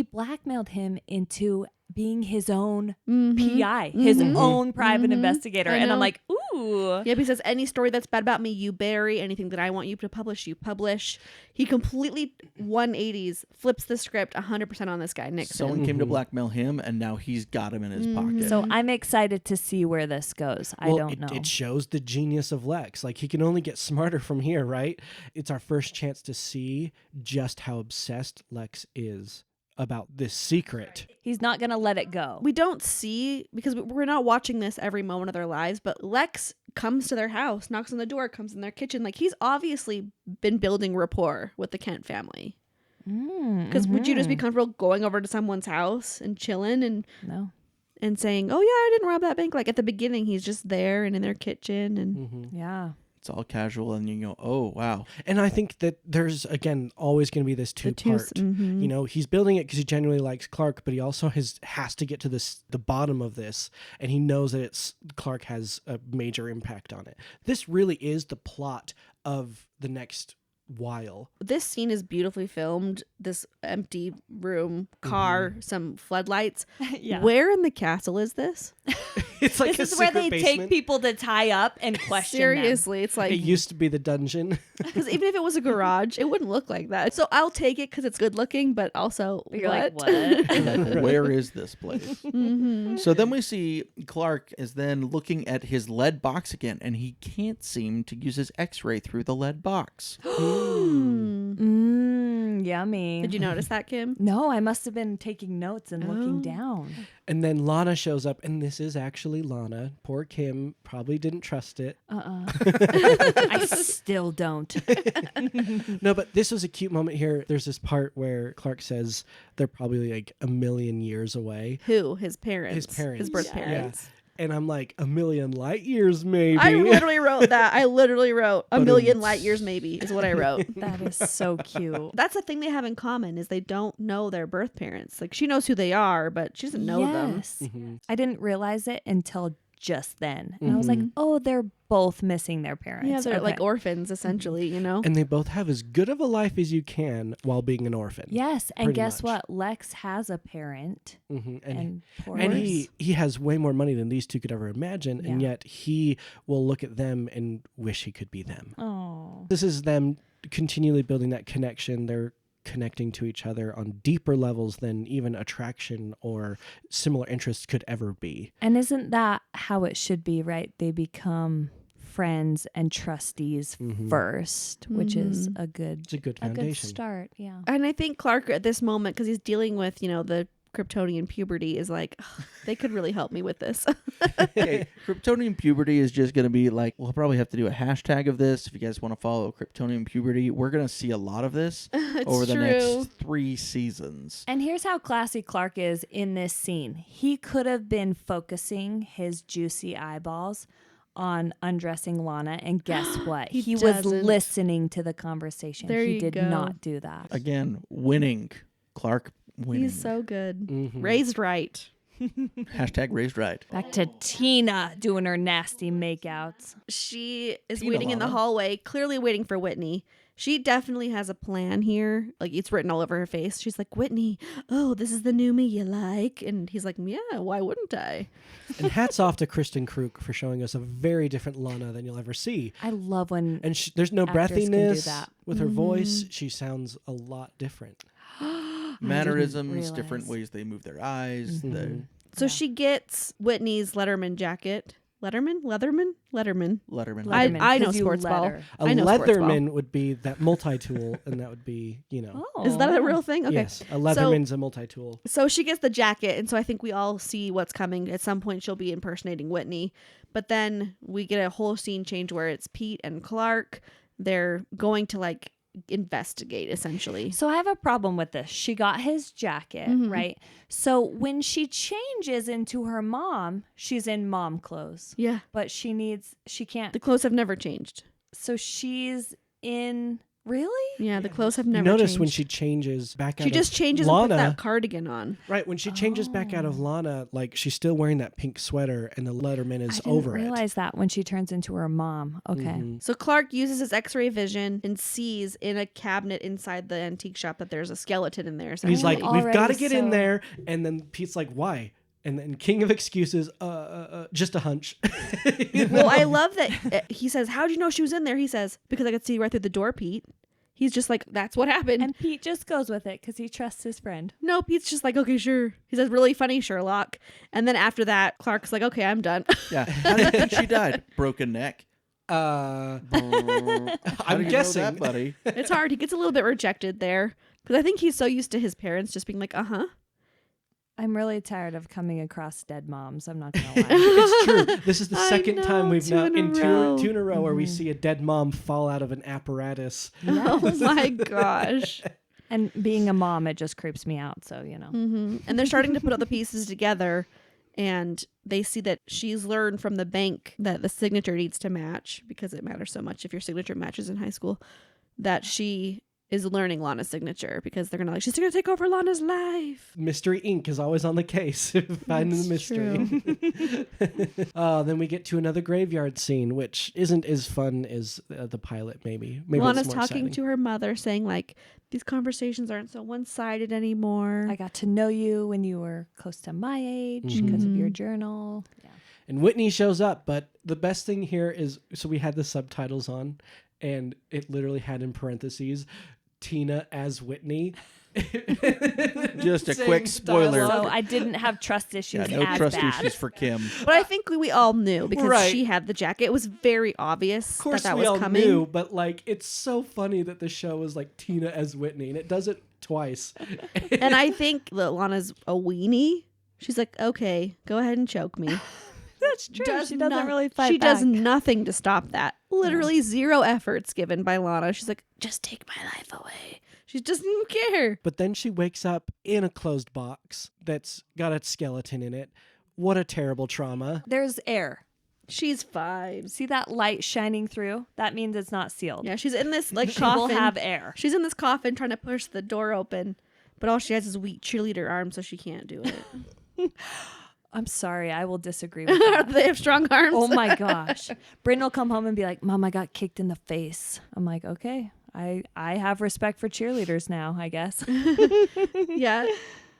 blackmailed him into being his own Mhm. PI, his own private Mhm. investigator. I And I'm know. like, ooh. Yep, he says, any story that's bad about me, you bury. Anything that I want you to publish, you publish. He completely 180s, flips the script 100% on this guy, Nixon. Someone came to blackmail him, and now he's got him in his pocket. So I'm excited to see where this goes. I don't know. It shows the genius of Lex. Like he can only get smarter from here, right? It's our first chance to see just how obsessed Lex is about this secret. He's not going to let it go. We don't see, because we're not watching this every moment of their lives, but Lex comes to their house, knocks on the door, comes in their kitchen. Like, he's obviously been building rapport with the Kent family. Because would you just be comfortable going over to someone's house and chilling No. and saying, oh yeah, I didn't rob that bank? Like, at the beginning, he's just there and in their kitchen. And Yeah. It's all casual, and you go, oh, wow. And I think that there's, again, always going to be this two-part. You know, he's building it because he genuinely likes Clark, but he also has to get to the bottom of this, and he knows that Clark has a major impact on it. This really is the plot of the next while. this scene is beautifully filmed. This empty room, car, some floodlights. Yeah. Where in the castle is this? It's like This a is where secret they basement. take people to tie up and question them. Seriously, it's like, It used to be the dungeon. because even if it was a garage, it wouldn't look like that. So I'll take it because it's good looking, but also, You're what? like, what? Like, where is this place? Mhm. So then we see Clark is then looking at his lead box again, and he can't seem to use his X-ray through the lead box. Yummy. Did you notice that, Kim? No, I must have been taking notes and looking Oh. down. And then Lana shows up, and this is actually Lana. Poor Kim probably didn't trust it. I still don't. No, but this was a cute moment here. There's this part where Clark says they're probably like a million years away. Who? His parents. His parents. His birth Yeah. parents. And I'm like, a million light years, maybe. I literally wrote that. I literally wrote a But million it's- light years, maybe, is what I wrote. That is so cute. That's the thing they have in common is they don't know their birth parents. Like, she knows who they are, but she doesn't know them. Yes. Mhm. I didn't realize it until just then. And I was like, oh, they're both missing their parents. Yeah, they're like Okay. orphans, essentially, you know? And they both have as good of a life as you can while being an orphan. Yes, and Pretty guess much. what? Lex has a parent, Mhm. and poor And Lex. he has way more money than these two could ever imagine, and Yeah. yet he will look at them and wish he could be them. Oh, This is them continually building that connection. They're connecting to each other on deeper levels than even attraction or similar interests could ever be. and isn't that how it should be? Right? They become friends and trustees first, which is a good It's a good a good foundation. start. Yeah. And I think Clark at this moment, because he's dealing with, you know, the Kryptonian puberty, is like, "Ugh, they could really help me with this. Okay, Kryptonian puberty is just going to be like, we'll probably have to do a hashtag of this. If you guys want to follow Kryptonian puberty, we're going to see a lot of this It's over the true. next 3 seasons. And here's how classy Clark is in this scene. He could have been focusing his juicy eyeballs on undressing Lana, and guess what? He was doesn't. listening to the conversation. There he you did go. not do that. Again, winning. Clark winning. He's so good. Mhm. Raised right. Hashtag raised right. Back to Tina doing her nasty makeouts. She is Tina waiting in the Lana. hallway, clearly waiting for Whitney. She definitely has a plan here. Like, it's written all over her face. She's like, Whitney, oh, this is the new me you like. And he's like, yeah, why wouldn't I? And hats off to Kristen Kruk for showing us a very different Lana than you'll ever see. I love when And there's no actors can do breathiness that. with her voice. She sounds a lot different. Mannerisms, realize. different ways they move their eyes. So she gets Whitney's Letterman jacket. Letterman? Letterman. I know 'cause you sports ball. letter. A I know sports ball. Leatherman would be that multi-tool, and that would be, Oh, Is that a real thing? Okay. yes, a Leatherman's a multi-tool. So she gets the jacket, and so I think we all see what's coming. At some point, she'll be impersonating Whitney. But then we get a whole scene change where it's Pete and Clark. They're going to, like, investigate, essentially. So I have a problem with this. She got his jacket, right? So when she changes into her mom, she's in mom clothes. Yeah. But she can't. The clothes have never changed. So she's in, really? Yeah, the clothes have never Notice changed. when she changes back out She of just changes Lana, and puts that cardigan on. right, when she changes back out of Lana, like, she's still wearing that pink sweater, and the Letterman is I didn't over realize that when she turns into her mom. Okay. So Clark uses his x-ray vision and sees in a cabinet inside the antique shop that there's a skeleton in there. it. He's like, essentially. we've got to Already get in so- there, and then Pete's like, why? And then king of excuses, just a hunch. Well, I love that he says, how'd you know she was in there? He says, because I could see right through the door, Pete. He's just like, that's what happened. And Pete just goes with it because he trusts his friend. No, Pete's just like, okay, sure. He says, really funny, Sherlock. And then after that, Clark's like, okay, I'm done. Yeah. How do you think she died? Broken neck. I'm How do you guessing. know that, buddy. It's hard. He gets a little bit rejected there because I think he's so used to his parents just being like, uh-huh. I'm really tired of coming across dead moms. I'm not going to lie. It's true. This is the I second time know, we've two now in a in row. two in a row where we see a dead mom fall out of an apparatus. Oh my gosh. And being a mom, it just creeps me out. So, And they're starting to put all the pieces together, and they see that she's learned from the bank that the signature needs to match, because it matters so much if your signature matches in high school, that she is learning Lana's signature, because they're gonna she's gonna take over Lana's life. Mystery Inc. is always on the case, finding the That's mystery. Then we get to another graveyard scene, which isn't as fun as the pilot. Maybe Lana's it's more talking exciting. to her mother, saying like, these conversations aren't so one-sided anymore. I got to know you when you were close to my age because of your journal. Yeah. And Whitney shows up, but the best thing here is, so we had the subtitles on, and it literally had in parentheses, Tina as Whitney. Just a Same quick spoiler. dialogue. So I didn't have trust issues Yeah, no as trust bad. issues for Kim. But I think we all knew, because Right. she had the jacket. It was very obvious Of course, that we was all coming. knew, but like, it's so funny that the show is like Tina as Whitney, and it does it twice. And I think that Lana's a weenie. She's like, okay, go ahead and choke me. That's true. She doesn't no- really fight She back. does nothing to stop that. Literally zero efforts given by Lana. She's like, just take my life away. She doesn't care. But then she wakes up in a closed box that's got a skeleton in it. What a terrible trauma. There's air. She's fine. See that light shining through? That means it's not sealed. Yeah, she's in this like She coffin. will have air. She's in this coffin trying to push the door open, but all she has is weak cheerleader arms, so she can't do it. I'm sorry. I will disagree with that. They have strong arms. Oh my gosh. Bryn will come home and be like, Mom, I got kicked in the face. I'm like, okay. I have respect for cheerleaders now, I guess. Yeah.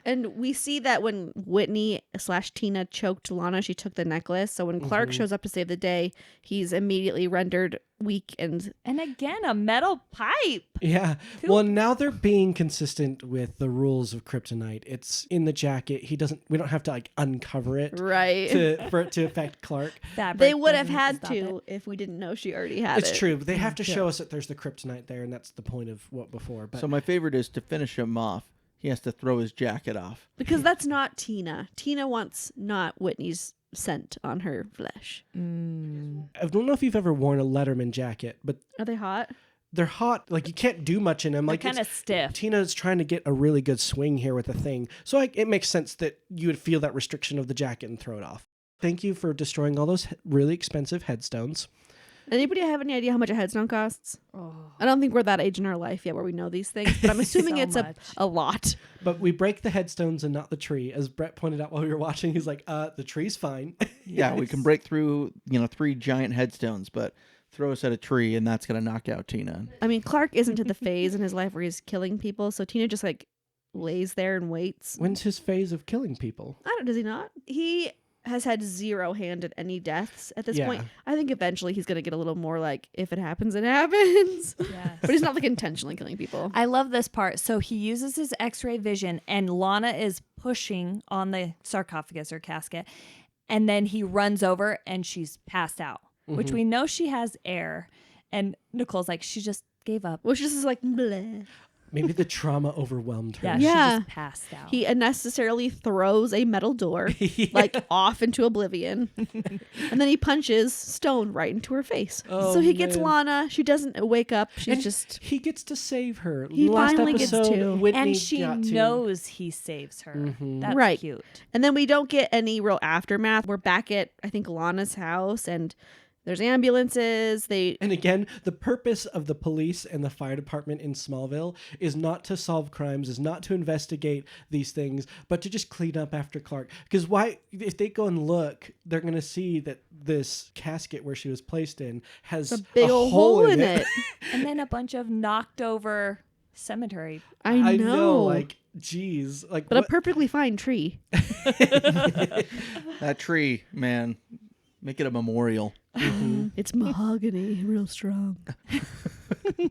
And we see that when Whitney/Tina choked Lana, she took the necklace. So when Clark shows up to save the day, he's immediately rendered weak and And again, a metal pipe. Yeah. Well, now they're being consistent with the rules of kryptonite. It's in the jacket. We don't have to like uncover it right. for it to affect Clark. Fabric They would have doesn't had stop to it. if we didn't know she already had it. It's true. But they have to show us that there's the kryptonite there, and that's the point of what before. But So my favorite is to finish him off. He has to throw his jacket off. Because that's not Tina. Tina wants not Whitney's scent on her flesh. I don't know if you've ever worn a Letterman jacket, but Are they hot? they're hot. Like, you can't do much in them. They're Like, kind of stiff. Tina's trying to get a really good swing here with the thing. So it makes sense that you would feel that restriction of the jacket and throw it off. Thank you for destroying all those really expensive headstones. Anybody have any idea how much a headstone costs? I don't think we're that age in our life yet where we know these things, but I'm assuming So it's much. a lot. But we break the headstones and not the tree. As Brett pointed out while we were watching, he's like, the tree's fine. Yeah, we can break through, 3 giant headstones, but throw us at a tree, and that's going to knock out Tina. I mean, Clark isn't at the phase in his life where he's killing people, so Tina just like lays there and waits. When's his phase of killing people? I don't. Does he not? He has had zero hand in any deaths at this point. I think eventually he's gonna get a little more like, if it happens, it happens. Yes. But he's not like intentionally killing people. I love this part. So he uses his X-ray vision, and Lana is pushing on the sarcophagus or casket, and then he runs over, and she's passed out, which we know she has air. And Nicole's like, she just gave up. Which just is like, bleh. Maybe the trauma overwhelmed her. Yeah, Yeah. she just passed out. He unnecessarily throws a metal door like off into oblivion, and then he punches Stone right into her face. Oh, so he gets man. Lana. She doesn't wake up. She's And just he gets to save her. He Last finally gets episode, to. Whitney and she got to. knows he saves her. That's Right. cute. And then we don't get any real aftermath. We're back at, I think, Lana's house, and there's ambulances. And again, the purpose of the police and the fire department in Smallville is not to solve crimes, is not to investigate these things, but to just clean up after Clark. Because why, if they go and look, they're going to see that this casket where she was placed in has a big old hole in it. And then a bunch of knocked over cemetery. I know. like, geez. Like, But a what? perfectly fine tree. That tree, man, make it a memorial. It's mahogany, real strong.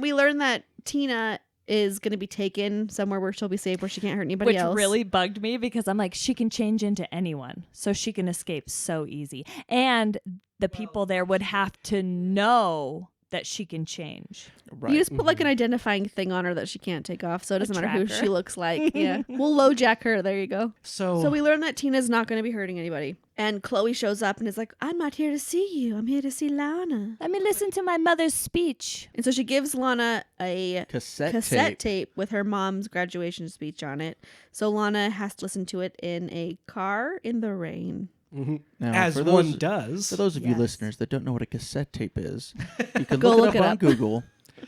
We learn that Tina is going to be taken somewhere where she'll be safe, where she can't hurt anybody Which else. really bugged me because I'm like, she can change into anyone. So she can escape so easy. And the people there would have to know that she can change. Right. You just put like an identifying thing on her that she can't take off, so it doesn't matter who tracker. she looks like. Yeah, we'll low jack her. There you go. So we learn that Tina's not going to be hurting anybody. And Chloe shows up and is like, I'm not here to see you. I'm here to see Lana. Let me listen to my mother's speech. And so she gives Lana a cassette tape with her mom's graduation speech on it. So Lana has to listen to it in a car in the rain. Now, As for one those, does. For those of you Yes. listeners that don't know what a cassette tape is, you can Go look look it it up on up. Google.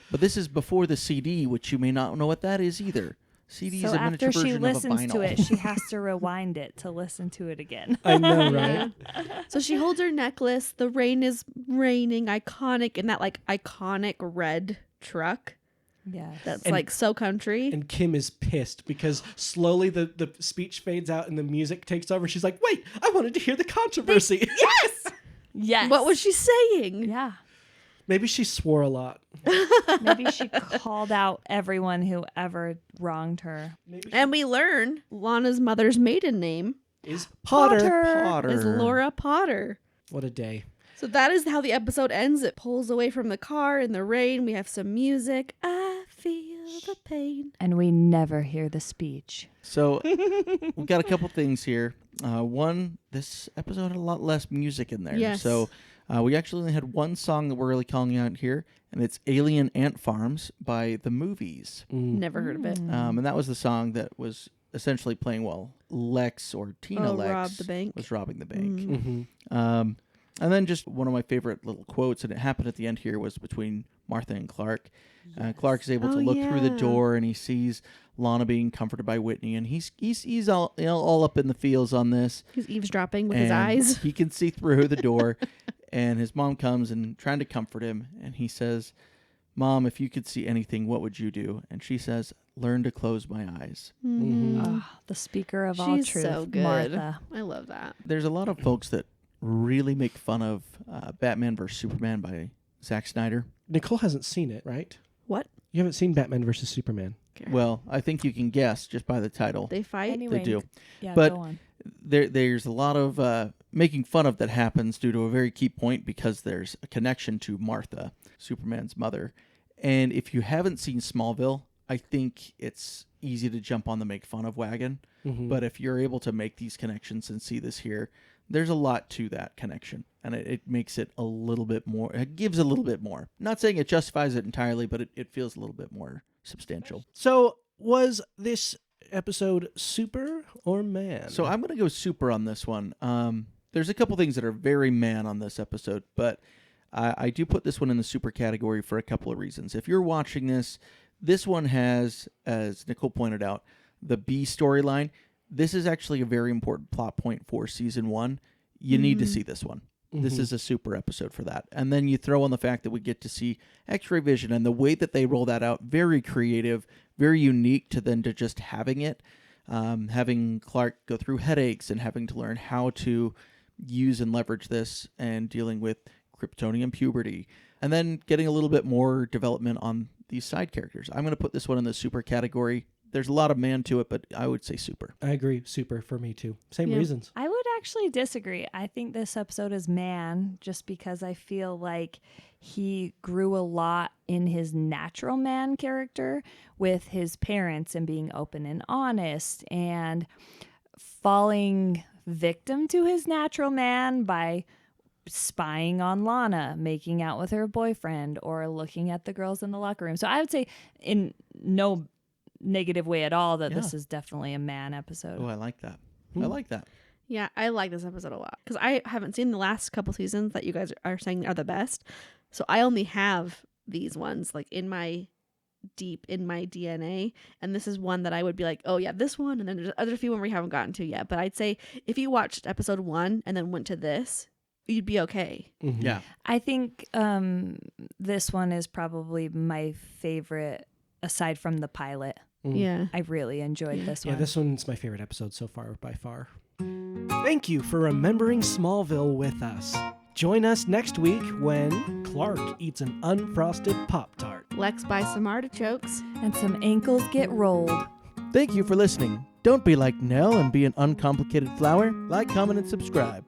But this is before the CD, which you may not know what that is either. CD So is a miniature after she version of a listens vinyl. to it, she has to rewind it to listen to it again. I know, right? So she holds her necklace. The rain is raining, iconic, in that like iconic red truck. Yes. That's And- like so country. And Kim is pissed because slowly the speech fades out and the music takes over. She's like, wait, I wanted to hear the controversy. Yes. What was she saying? Yeah. Maybe she swore a lot. Maybe she called out everyone who ever wronged her. And we learn Lana's mother's maiden name Is Potter. Potter. is Laura Potter. What a day. So that is how the episode ends. It pulls away from the car in the rain. We have some music. I feel the pain. And we never hear the speech. So we've got a couple things here. One, this episode had a lot less music in there. Yes. So we actually only had one song that we're really calling out here, and it's Alien Ant Farms by The Movies. Never heard of it. And that was the song that was essentially playing while Lex or Tina Lex robbed the bank. was robbing the bank. Mm-hmm. And then just one of my favorite little quotes, and it happened at the end here, was between Martha and Clark. Clark is able to Oh, look through the yeah. door, and he sees Lana being comforted by Whitney, and he's all, all up in the feels on this. He's eavesdropping with his and eyes. He can see through the door, and his mom comes and trying to comfort him, and he says, "Mom, if you could see anything, what would you do?" And she says, "Learn to close my eyes." The speaker of all She's truth, so good. Martha. I love that. There's a lot of folks that really make fun of Batman vs. Superman by Zack Snyder. Nicole hasn't seen it, right? What? You haven't seen Batman versus Superman. Well, I think you can guess just by the title. They fight? Anyway, They do. Yeah, But- go on. There's a lot of making fun of that happens due to a very key point, because there's a connection to Martha, Superman's mother. And if you haven't seen Smallville, I think it's easy to jump on the make fun of wagon. But if you're able to make these connections and see this here, there's a lot to that connection. And it makes it a little bit more, it gives a little bit more. Not saying it justifies it entirely, but it feels a little bit more substantial. So, was this episode super or man? So I'm going to go super on this one. There's a couple things that are very man on this episode, but I do put this one in the super category for a couple of reasons. If you're watching this one has, as Nicole pointed out, the B storyline. This is actually a very important plot point for season 1. You need to see this one. This is a super episode for that. And then you throw on the fact that we get to see X-ray vision and the way that they roll that out, very creative, very unique to then to just having it. Having Clark go through headaches and having to learn how to use and leverage this and dealing with Kryptonian puberty. And then getting a little bit more development on these side characters. I'm going to put this one in the super category. There's a lot of man to it, but I would say super. I agree. Super for me too. Same reasons. I would actually disagree. I think this episode is man just because I feel like he grew a lot in his natural man character with his parents and being open and honest and falling victim to his natural man by spying on Lana, making out with her boyfriend, or looking at the girls in the locker room. So I would say in no negative way at all that this is definitely a man episode. Oh, I like that. I like that. Yeah, I like this episode a lot because I haven't seen the last couple seasons that you guys are saying are the best. So I only have these ones like deep in my DNA, and this is one that I would be like, oh yeah, this one, and then there's other few one we haven't gotten to yet. But I'd say if you watched episode 1 and then went to this, you'd be okay. Yeah. I think this one is probably my favorite aside from the pilot. Yeah. I really enjoyed this one. Yeah, this one's my favorite episode so far by far. Thank you for remembering Smallville with us. Join us next week when Clark eats an unfrosted Pop-Tart. Lex buys some artichokes. And some ankles get rolled. Thank you for listening. Don't be like Nell and be an uncomplicated flower. Like, comment, and subscribe.